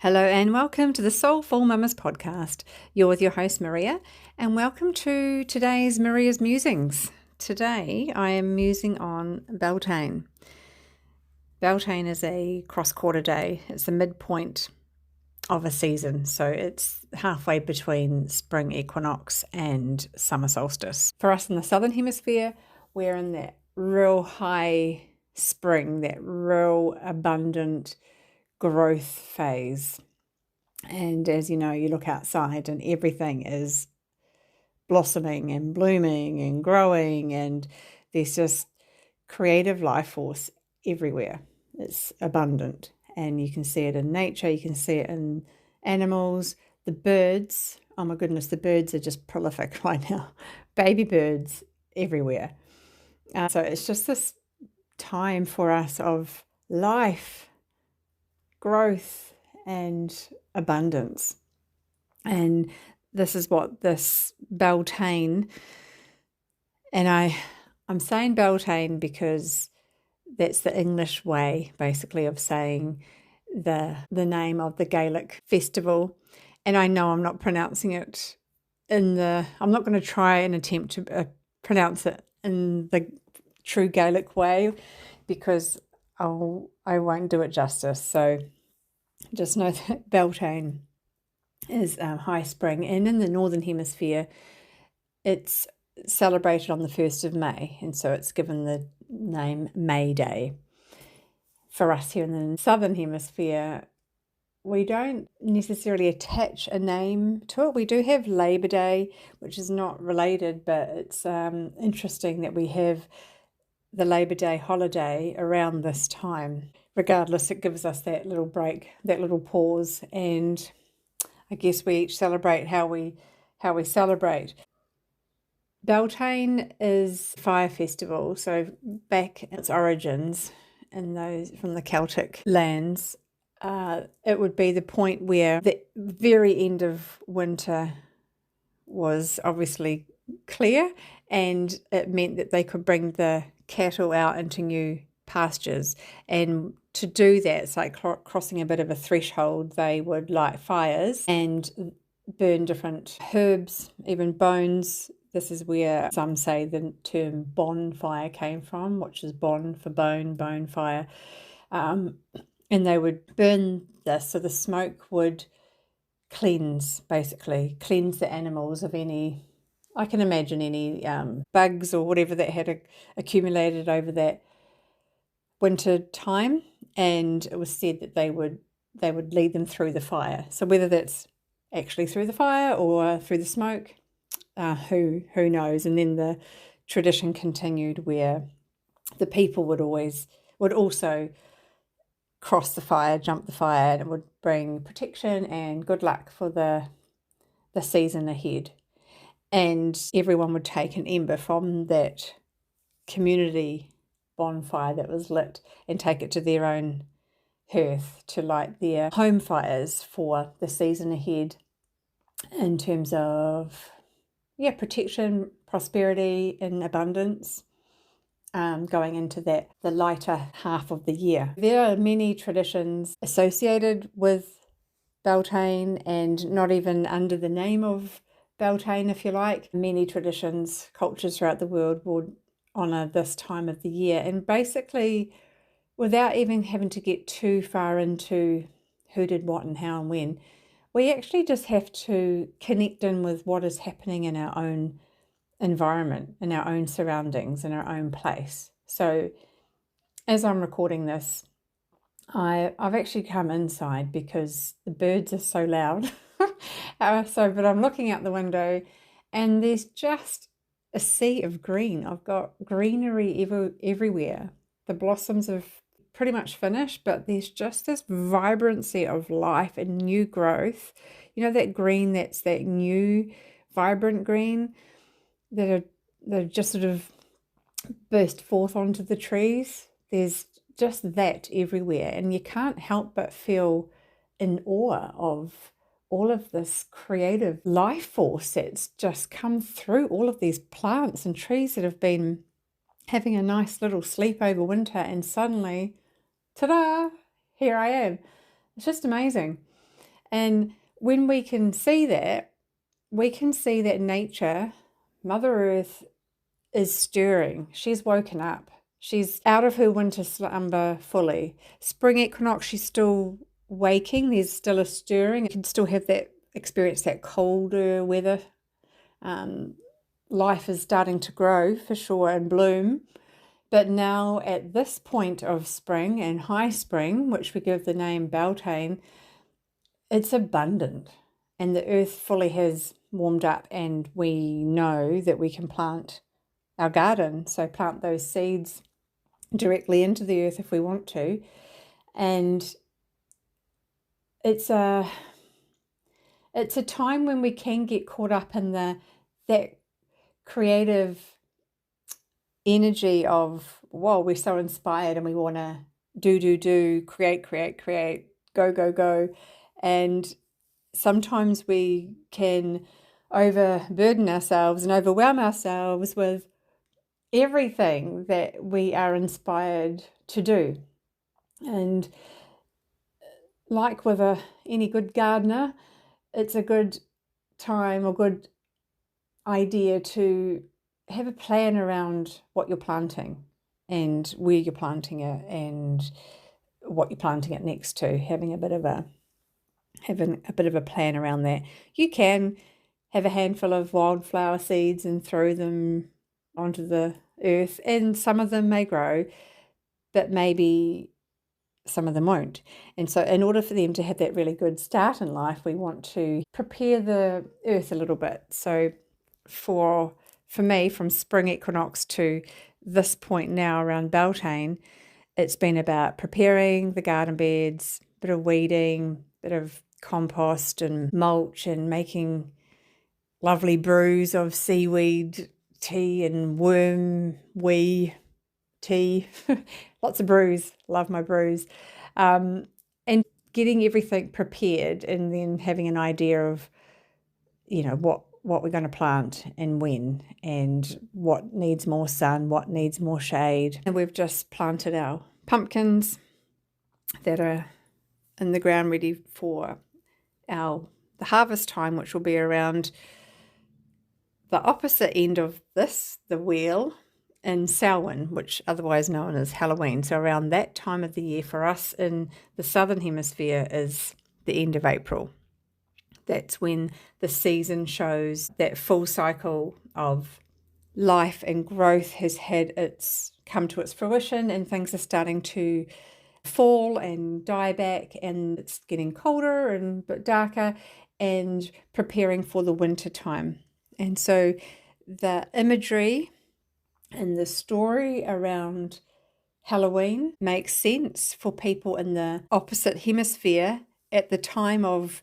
Hello and welcome to the Soulful Mamas podcast. You're with your host Maria, and welcome to today's Maria's Musings. Today I am musing on Beltane. Beltane is a cross-quarter day. It's the midpoint of a season, so it's halfway between Spring Equinox and Summer Solstice. For us in the Southern Hemisphere, we're in that real high spring, that real abundant growth phase. And as you know, you look outside and everything is blossoming and blooming and growing, and there's just creative life force everywhere. It's abundant, and you can see it in nature, you can see it in animals, the birds. Oh my goodness, the birds are just prolific right now. Baby birds everywhere. So it's just this time for us of life, growth, and abundance. And this is what this Beltane, and I'm saying Beltane because that's the English way basically of saying the name of the Gaelic festival. And I know I'm not pronouncing it I'm not going to try and attempt to pronounce it in the true Gaelic way because I won't do it justice. So just know that Beltane is high spring, and in the Northern Hemisphere it's celebrated on the 1st of May, and so it's given the name May Day. For us here in the Southern Hemisphere, we don't necessarily attach a name to it. We do have Labor Day, which is not related, but it's interesting that we have the Labor Day holiday around this time. Regardless, it gives us that little break, that little pause, and I guess we each celebrate how we celebrate. Beltane is a fire festival, so back in its origins in those from the Celtic lands, it would be the point where the very end of winter was obviously clear, and it meant that they could bring the cattle out into new pastures. And to do that, it's like crossing a bit of a threshold. They would light fires and burn different herbs, even bones. This is where some say the term bonfire came from, which is bon for bone fire. And they would burn this, so the smoke would cleanse the animals of any, I can imagine any bugs or whatever that had accumulated over that winter time. And it was said that they would lead them through the fire. So whether that's actually through the fire or through the smoke, who knows? And then the tradition continued where the people would also cross the fire, jump the fire, and it would bring protection and good luck for the season ahead. And everyone would take an ember from that community bonfire that was lit and take it to their own hearth to light their home fires for the season ahead in terms of protection, prosperity, and abundance going into the lighter half of the year. There are many traditions associated with Beltane, and not even under the name of Beltane, if you like. Many traditions, cultures throughout the world would honour this time of the year, and basically without even having to get too far into who did what and how and when, we actually just have to connect in with what is happening in our own environment, in our own surroundings, in our own place. So as I'm recording this, I've actually come inside because the birds are so loud. But I'm looking out the window and there's just a sea of green. I've got greenery everywhere. The blossoms have pretty much finished, but there's just this vibrancy of life and new growth. You know, that green, that's that new vibrant green that are just sort of burst forth onto the trees. There's just that everywhere, and you can't help but feel in awe of all of this creative life force that's just come through all of these plants and trees that have been having a nice little sleep over winter, and suddenly, ta-da, here I am. It's just amazing. And when we can see that nature, Mother Earth, is stirring. She's woken up. She's out of her winter slumber fully. Spring equinox, she's still waking. There's still a stirring. You can still have that experience, that colder weather. Life is starting to grow for sure and bloom. But now at this point of spring and high spring, which we give the name Beltane, it's abundant and the earth fully has warmed up, and we know that we can plant our garden. So plant those seeds directly into the earth if we want to. And it's a time when we can get caught up in that creative energy of, whoa, we're so inspired and we want to do, create, go. And sometimes we can overburden ourselves and overwhelm ourselves with everything that we are inspired to do. And like with any good gardener, it's a good time or good idea to have a plan around what you're planting and where you're planting it and what you're planting it next to, having a bit of a plan around that. You can have a handful of wildflower seeds and throw them onto the earth, and some of them may grow, but maybe some of them won't. And so in order for them to have that really good start in life, we want to prepare the earth a little bit. So for me, from spring equinox to this point now around Beltane, it's been about preparing the garden beds, bit of weeding, bit of compost and mulch, and making lovely brews of seaweed tea and worm wee tea. Lots of brews. Love my brews. And getting everything prepared, and then having an idea of, what we're going to plant and when, and what needs more sun, what needs more shade. And we've just planted our pumpkins that are in the ground ready for the harvest time, which will be around the opposite end of the wheel, in Samhain, which otherwise known as Halloween. So around that time of the year for us in the Southern Hemisphere is the end of April. That's when the season shows that full cycle of life and growth has come to its fruition, and things are starting to fall and die back, and it's getting colder and a bit darker and preparing for the winter time. And so the imagery and the story around Halloween makes sense for people in the opposite hemisphere at the time of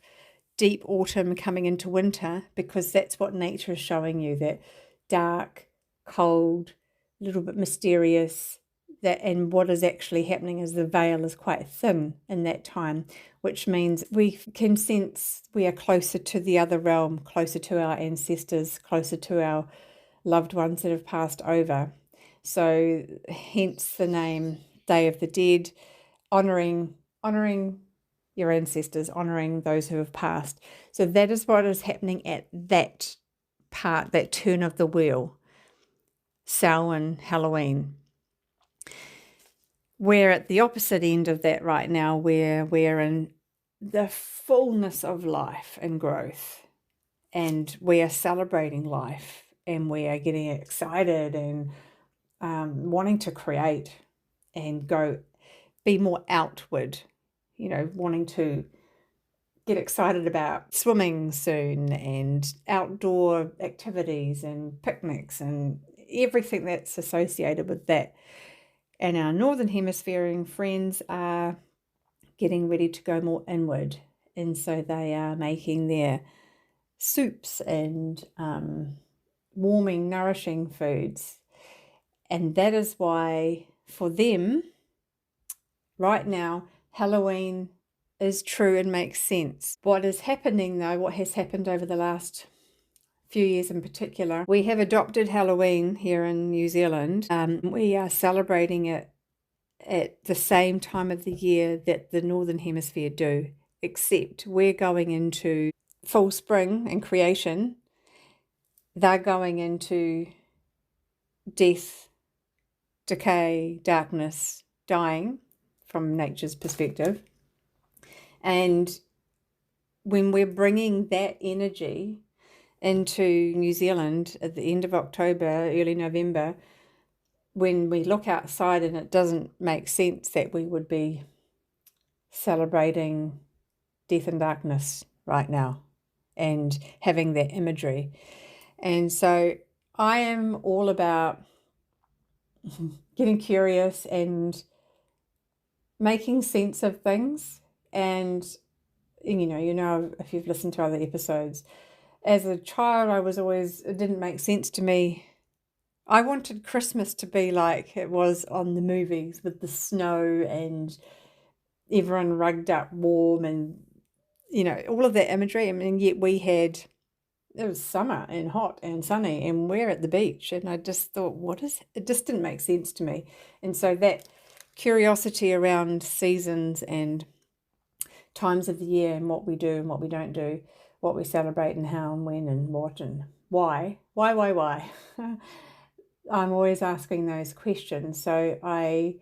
deep autumn coming into winter, because that's what nature is showing you, that dark, cold, a little bit mysterious. And what is actually happening is the veil is quite thin in that time, which means we can sense we are closer to the other realm, closer to our ancestors, closer to our loved ones that have passed over. So hence the name Day of the Dead, honoring your ancestors, honoring those who have passed. So that is what is happening at that part, that turn of the wheel, Samhain, Halloween. We're at the opposite end of that right now, where we're in the fullness of life and growth, and we are celebrating life, and we are getting excited and wanting to create and be more outward, wanting to get excited about swimming soon and outdoor activities and picnics and everything that's associated with that. And our Northern Hemisphere friends are getting ready to go more inward. And so they are making their soups and warming, nourishing foods. And that is why, for them, right now, Halloween is true and makes sense. What is happening, though, what has happened over the last few years in particular, we have adopted Halloween here in New Zealand. We are celebrating it at the same time of the year that the Northern Hemisphere do. except we're going into full spring and creation. They're going into death, decay, darkness, dying from nature's perspective. And when we're bringing that energy into New Zealand at the end of October, early November, when we look outside and it doesn't make sense that we would be celebrating death and darkness right now and having that imagery. And so I am all about getting curious and making sense of things. And if you've listened to other episodes, as a child, it didn't make sense to me. I wanted Christmas to be like it was on the movies with the snow and everyone rugged up warm and, all of that imagery. And yet it was summer and hot and sunny and we're at the beach. And I just thought, it just didn't make sense to me. And so that curiosity around seasons and times of the year and what we do and what we don't do, what we celebrate and how and when and what and why. I'm always asking those questions. So I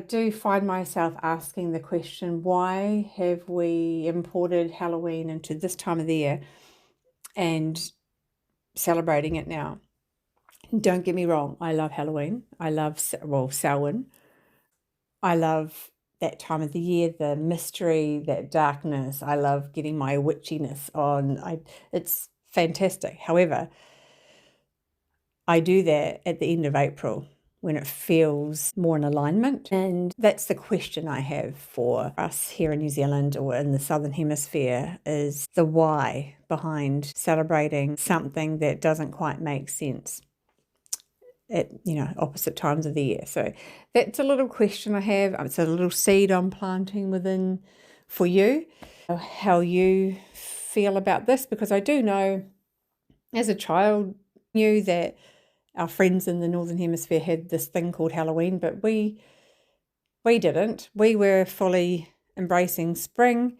do find myself asking the question, why have we imported Halloween into this time of the year and celebrating it now? Don't get me wrong, I love Halloween. I love, Samhain. I love that time of the year, the mystery, that darkness. I love getting my witchiness on. It's fantastic. However, I do that at the end of April when it feels more in alignment. And that's the question I have for us here in New Zealand or in the Southern Hemisphere, is the why behind celebrating something that doesn't quite make sense at opposite times of the year. So that's a little question I have. It's a little seed I'm planting within for you, how you feel about this, because I do know as a child knew that our friends in the Northern Hemisphere had this thing called Halloween, but we didn't. We were fully embracing spring.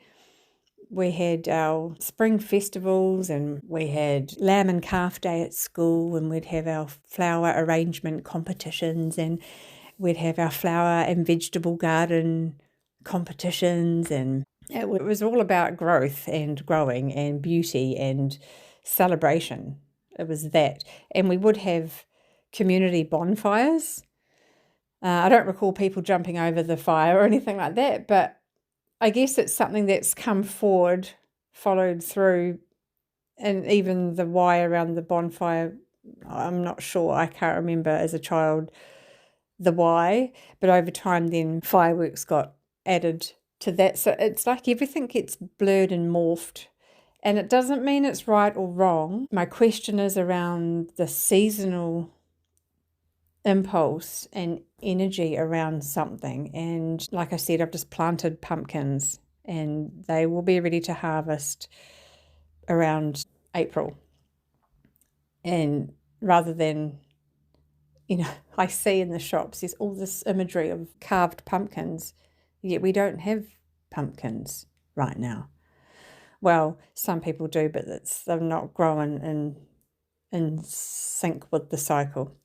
We had our spring festivals and we had lamb and calf day at school, and we'd have our flower arrangement competitions and we'd have our flower and vegetable garden competitions, and it was all about growth and growing and beauty and celebration. It was that. And we would have community bonfires. I don't recall people jumping over the fire or anything like that, but I guess it's something that's come forward, followed through, and even the why around the bonfire, I'm not sure. I can't remember as a child the why, but over time then fireworks got added to that. So it's like everything gets blurred and morphed, and it doesn't mean it's right or wrong. My question is around the seasonal impulse and energy around something. And like I said, I've just planted pumpkins and they will be ready to harvest around April. And rather than, I see in the shops there's all this imagery of carved pumpkins, yet we don't have pumpkins right now. Well, some people do, but they're not growing in sync with the cycle.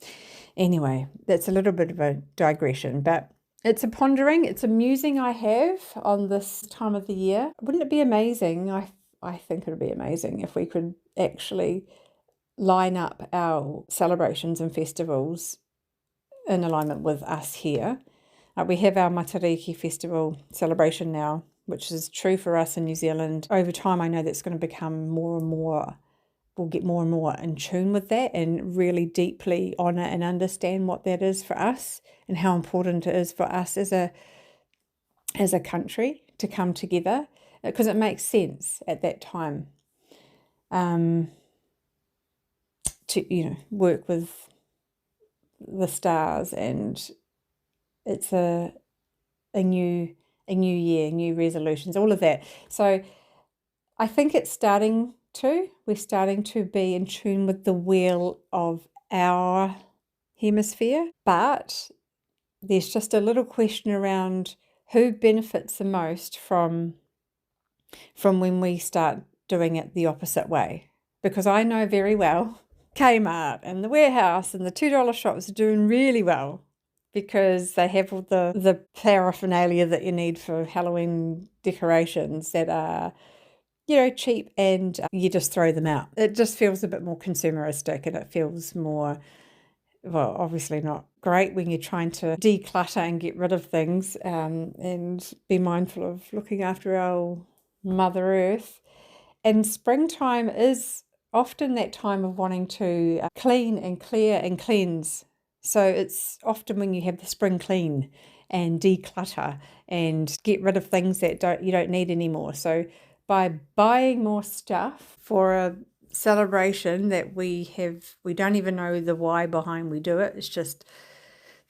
Anyway, that's a little bit of a digression, but it's a pondering, it's a musing I have on this time of the year. Wouldn't it be amazing? I think it would be amazing if we could actually line up our celebrations and festivals in alignment with us here. We have our Matariki Festival celebration now, which is true for us in New Zealand. Over time, I know that's going to become more and more, we'll get more and more in tune with that and really deeply honour and understand what that is for us and how important it is for us as a country to come together, because it makes sense at that time to work with the stars, and it's a new year, new resolutions, all of that. So I think we're starting to be in tune with the wheel of our hemisphere, but there's just a little question around who benefits the most from from when we start doing it the opposite way. Because I know very well Kmart and the warehouse and the $2 shops are doing really well because they have all the paraphernalia that you need for Halloween decorations that are, cheap, and you just throw them out. It just feels a bit more consumeristic, and it feels more, well, obviously not great when you're trying to declutter and get rid of things, and be mindful of looking after our Mother Earth. And springtime is often that time of wanting to clean and clear and cleanse. So it's often when you have the spring clean and declutter and get rid of things that you don't need anymore. So by buying more stuff for a celebration that we don't even know the why behind we do it. It's just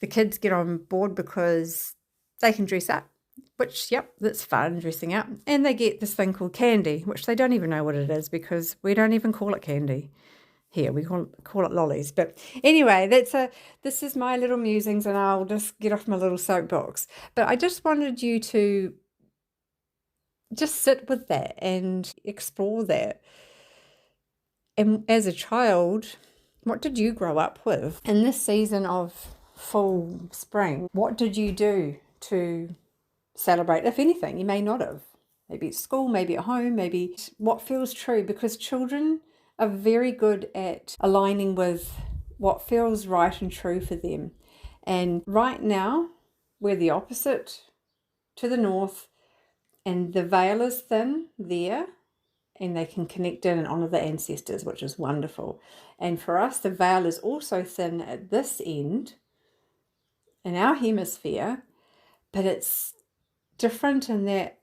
the kids get on board because they can dress up, which, yep, that's fun, dressing up. And they get this thing called candy, which they don't even know what it is because we don't even call it candy here. We call it lollies. But anyway, this is my little musings, and I'll just get off my little soapbox. But I just wanted you to just sit with that and explore that. And as a child, what did you grow up with? In this season of full spring, what did you do to celebrate, if anything? You may not have. Maybe at school, maybe at home, maybe what feels true, because children are very good at aligning with what feels right and true for them. And right now, we're the opposite to the north, and the veil is thin there, and they can connect in and honour the ancestors, which is wonderful. And for us, the veil is also thin at this end, in our hemisphere, but it's different in that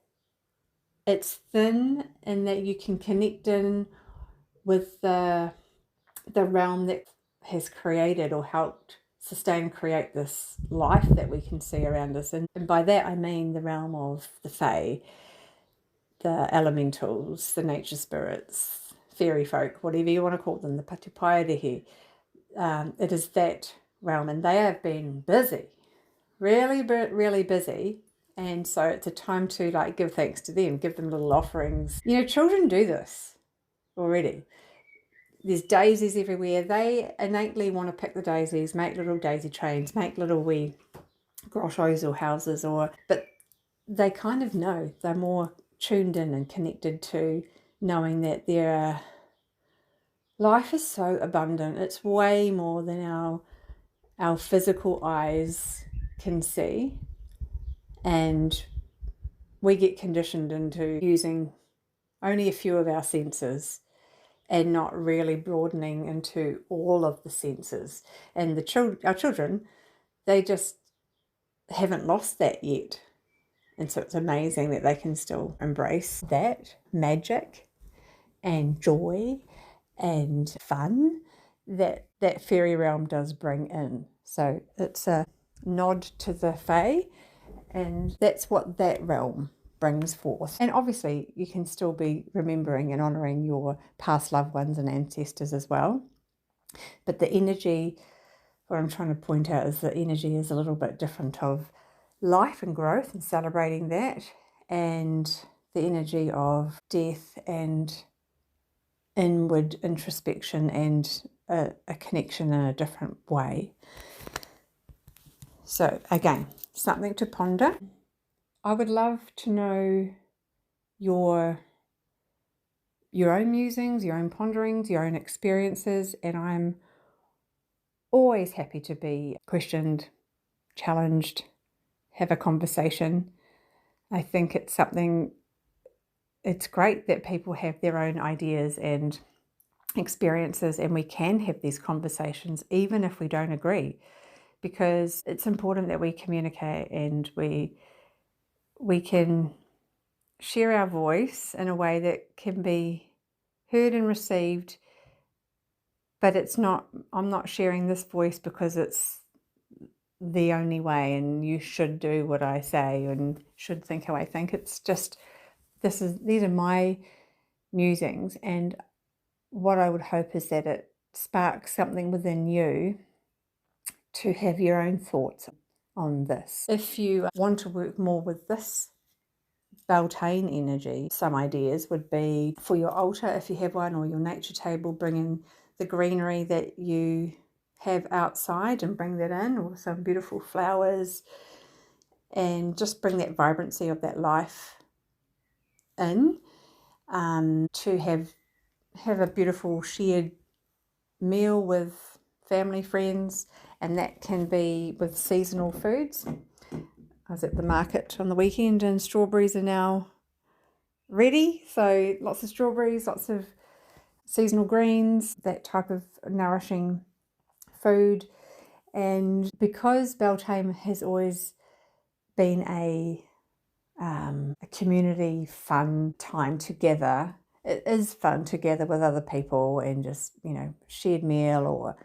it's thin and that you can connect in with the realm that has created or helped sustain, create this life that we can see around us. And by that I mean the realm of the fae, the elementals, the nature spirits, fairy folk, whatever you want to call them, the patupaerehe. It is that realm, and they have been busy, really busy. And so it's a time to give thanks to them, give them little offerings. Children do this already. There's daisies everywhere. They innately want to pick the daisies, make little daisy trains, make little wee grottos or houses, but they kind of know. They're more tuned in and connected to knowing that life is so abundant. It's way more than our physical eyes can see. And we get conditioned into using only a few of our senses and not really broadening into all of the senses. And our children, they just haven't lost that yet. And so it's amazing that they can still embrace that magic and joy and fun that fairy realm does bring in. So it's a nod to the fae, and that's what that realm brings forth. And obviously you can still be remembering and honouring your past loved ones and ancestors as well. But the energy, what I'm trying to point out is the energy is a little bit different of life and growth and celebrating that, and the energy of death and inward introspection and a connection in a different way. So again, something to ponder. I would love to know your own musings, your own ponderings, your own experiences, and I'm always happy to be questioned, challenged, have a conversation. I think it's great that people have their own ideas and experiences, and we can have these conversations even if we don't agree, because it's important that we communicate and we can share our voice in a way that can be heard and received. But I'm not sharing this voice because it's the only way and you should do what I say and should think how I think. It's just, these are my musings, and what I would hope is that it sparks something within you to have your own thoughts on this. If you want to work more with this Beltane energy. Some ideas would be for your altar, if you have one, or your nature table, bring in the greenery that you have outside and bring that in, or some beautiful flowers, and just bring that vibrancy of that life in. To have a beautiful shared meal with family, friends, and that can be with seasonal foods. I was at the market on the weekend and strawberries are now ready. So lots of strawberries, lots of seasonal greens, that type of nourishing food. And because Beltane has always been a community fun time together, it is fun together with other people and just, shared meal or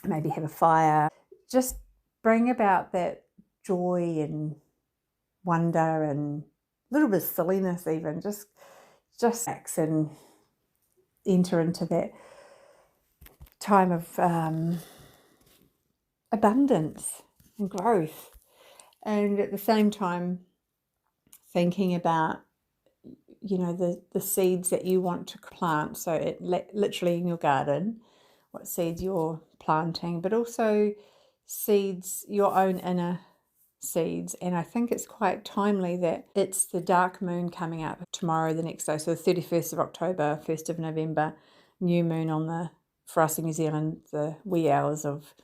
maybe have a fire. Just bring about that joy and wonder and a little bit of silliness even. Just relax and enter into that time of abundance and growth. And at the same time, thinking about, the seeds that you want to plant. So literally in your garden, what seeds you're planting, but also seeds, your own inner seeds. And I think it's quite timely that it's the dark moon coming up tomorrow, the next day, so the 31st of October, 1st of November, new moon for us in New Zealand, the wee hours of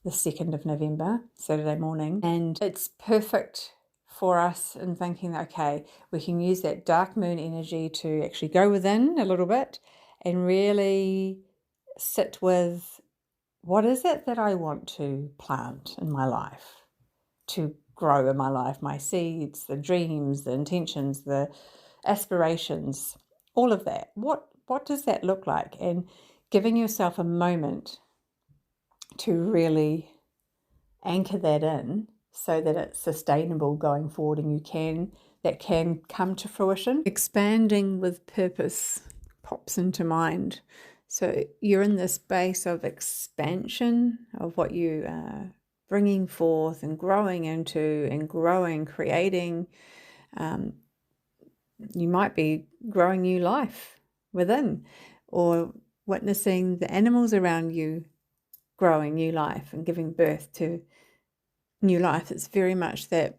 the 2nd of November, Saturday morning. And it's perfect for us in thinking that, okay, we can use that dark moon energy to actually go within a little bit and really sit with, what is it that I want to plant in my life, to grow in my life, my seeds, the dreams, the intentions, the aspirations, all of that. What does that look like? And giving yourself a moment to really anchor that in so that it's sustainable going forward and that can come to fruition. Expanding with purpose pops into mind. So you're in this space of expansion of what you are bringing forth and growing into and creating. You might be growing new life within, or witnessing the animals around you growing new life and giving birth to new life. It's very much that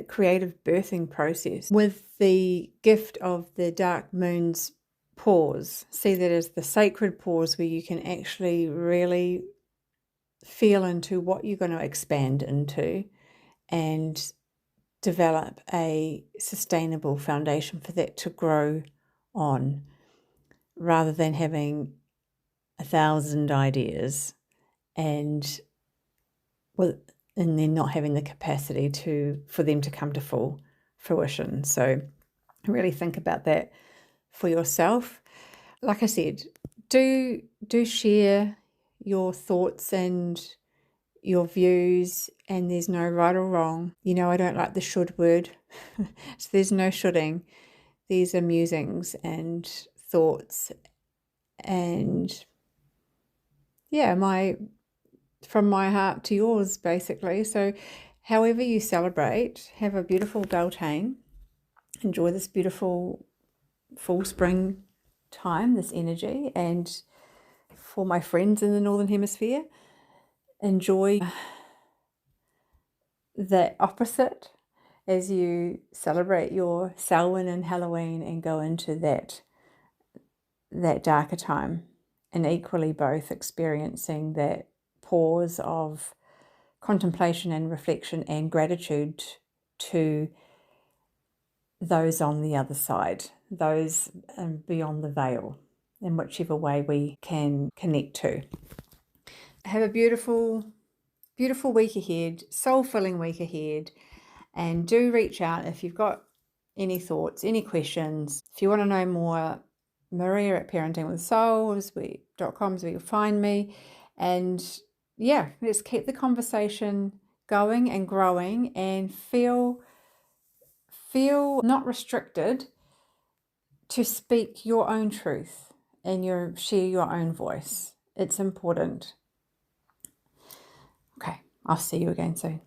creative birthing process with the gift of the dark moon's pause. See that as the sacred pause where you can actually really feel into what you're going to expand into and develop a sustainable foundation for that to grow on, rather than having 1,000 ideas and then not having the capacity for them to come to full fruition. So really think about that for yourself. Like I said, do share your thoughts and your views, and there's no right or wrong. I don't like the should word, so there's no shoulding. These are musings and thoughts, and from my heart to yours, basically. So however you celebrate, have a beautiful Beltane. Enjoy this beautiful full spring time, this energy. And for my friends in the Northern Hemisphere, enjoy the opposite as you celebrate your Samhain and Halloween and go into that darker time, and equally both experiencing that pause of contemplation and reflection and gratitude to those on the other side, those beyond the veil, in whichever way we can connect to. Have a beautiful, beautiful week ahead, soul-filling week ahead, and do reach out if you've got any thoughts, any questions. If you want to know more, Maria at parentingwithsoul.com is where you'll find me. And let's keep the conversation going and growing, and feel not restricted to speak your own truth and share your own voice. It's important. Okay, I'll see you again soon.